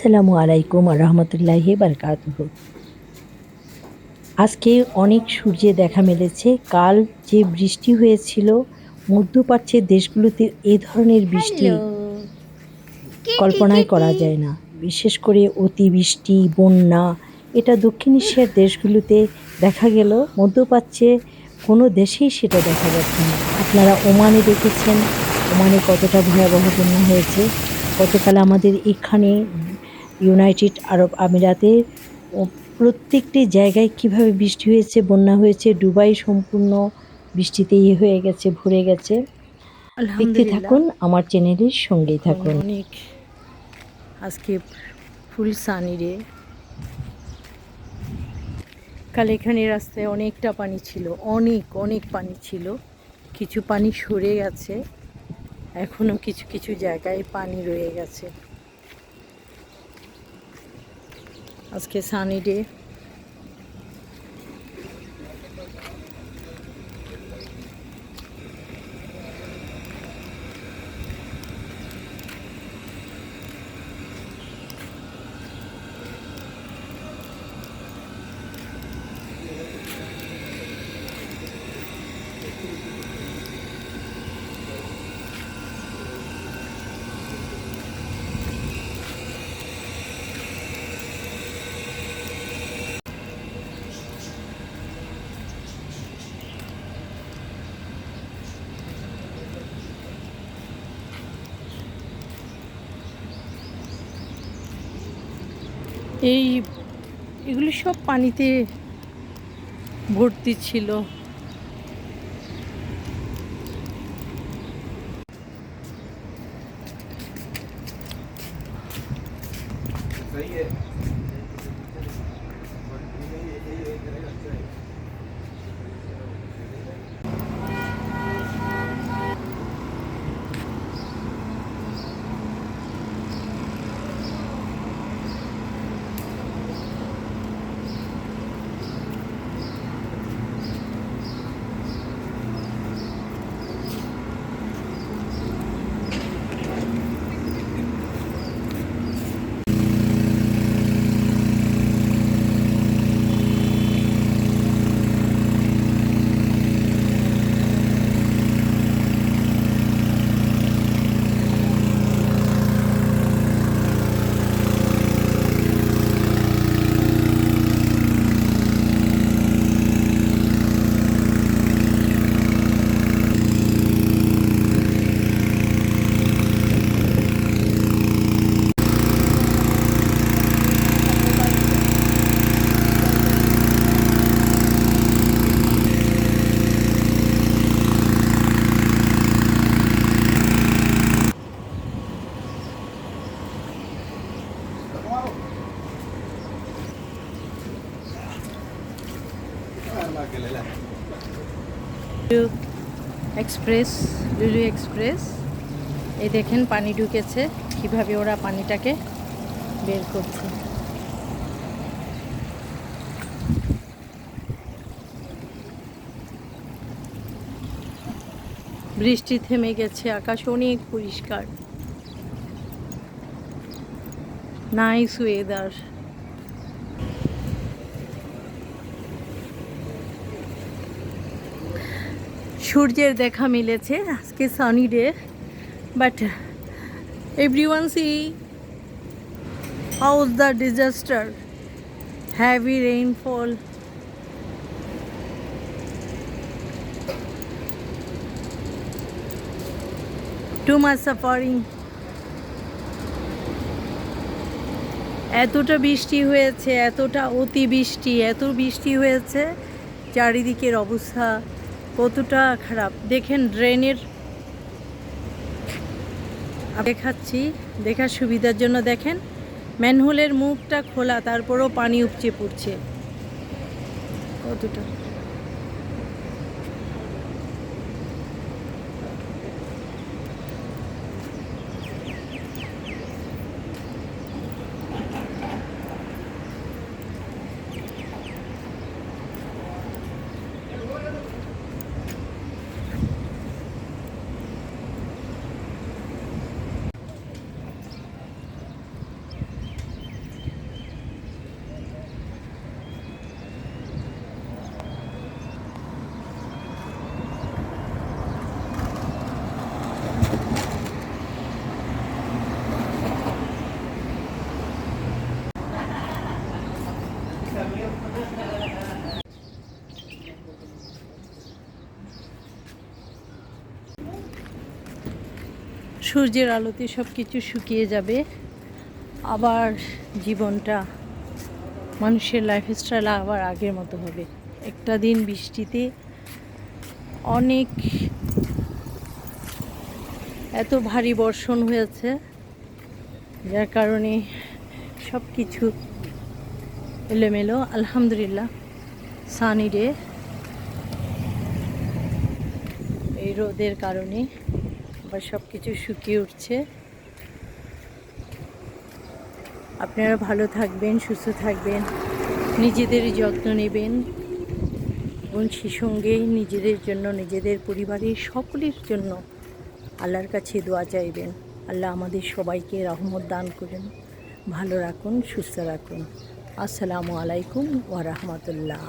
আসসালামু আলাইকুম রহমতুল্লাহি বারকাতুহু। আজকে অনেক সূর্যের দেখা মিলেছে। কাল যে বৃষ্টি হয়েছিল, মধ্যপ্রাচ্যের দেশগুলোতে এ ধরনের বৃষ্টি হ্যালো কিটি কল্পনাই কিটি। করা যায় না। বিশেষ করে অতিবৃষ্টি, বন্যা এটা দক্ষিণ এশিয়ার দেশগুলোতে দেখা গেল, মধ্যপ্রাচ্যে কোনো দেশেই সেটা দেখা যাচ্ছে না। আপনারা ওমানে দেখেছেন, ওমানে কতটা ভয়াবহ বন্যা হয়েছে। গতকাল আমাদের এখানে ইউনাইটেড আরব আমিরাতে ও প্রত্যেকটি জায়গায় কিভাবে বৃষ্টি হয়েছে, বন্যা হয়েছে। দুবাই সম্পূর্ণ বৃষ্টিতে হয়ে গেছে, ভরে গেছে। দেখতে আলহামদুলিল্লাহ, থাকুন, আমার চ্যানেলের সঙ্গেই এখন থাকুন। অনেক আজকে ফুল সানি রে। কাল এখানে রাস্তায় অনেকটা পানি ছিল, অনেক অনেক পানি ছিল। কিছু পানি সরে গেছে, এখনো কিছু কিছু জায়গায় পানি রয়ে গেছে। আজকে সানি ডে। এই এগুলি সব পানিতে ভর্তি ছিল। এক্সপ্রেস, লুলু এক্সপ্রেস। এই দেখেন পানি ঢুকেছে, কিভাবে ওরা পানিটাকে বের করছে। বৃষ্টি থেমে গেছে, আকাশ অনেক পরিষ্কার, নাইস ওয়েদার। সূর্যের দেখা মিলেছে, আজকে sunny day, but everyone C house the disaster, heavy rainfall. Too much suffering. এতটা বৃষ্টি হয়েছে, এতটা অতিবৃষ্টি, এত বৃষ্টি হয়েছে, চারিদিকের অবস্থা কতটা খারাপ। দেখেন ড্রেনের, দেখাচ্ছি দেখার সুবিধার জন্য। দেখেন ম্যানহোলের মুখটা খোলা, তারপরও পানি উপচে পড়ছে কতটা। সূর্যের আলোতে সব কিছু শুকিয়ে যাবে, আবার জীবনটা, মানুষের লাইফস্টাইল আবার আগের মতো হবে। একটা দিন বৃষ্টিতে অনেক এত ভারী বর্ষণ হয়েছে, যার কারণে সব কিছু এলোমেলো। আলহামদুলিল্লাহ, সানি ডে। এই রোদের কারণে আবার সব কিছু শুকিয়ে উঠছে। আপনারা ভালো থাকবেন, সুস্থ থাকবেন, নিজেদের যত্ন নেবেন এবং সেই সঙ্গে নিজেদের জন্য, নিজেদের পরিবারের সকলের জন্য আল্লাহর কাছে দোয়া চাইবেন। আল্লাহ আমাদের সবাইকে রহমত দান করুন, ভালো রাখুন, সুস্থ রাখুন। আসসালামু আলাইকুম ওয়া রাহমাতুল্লাহ।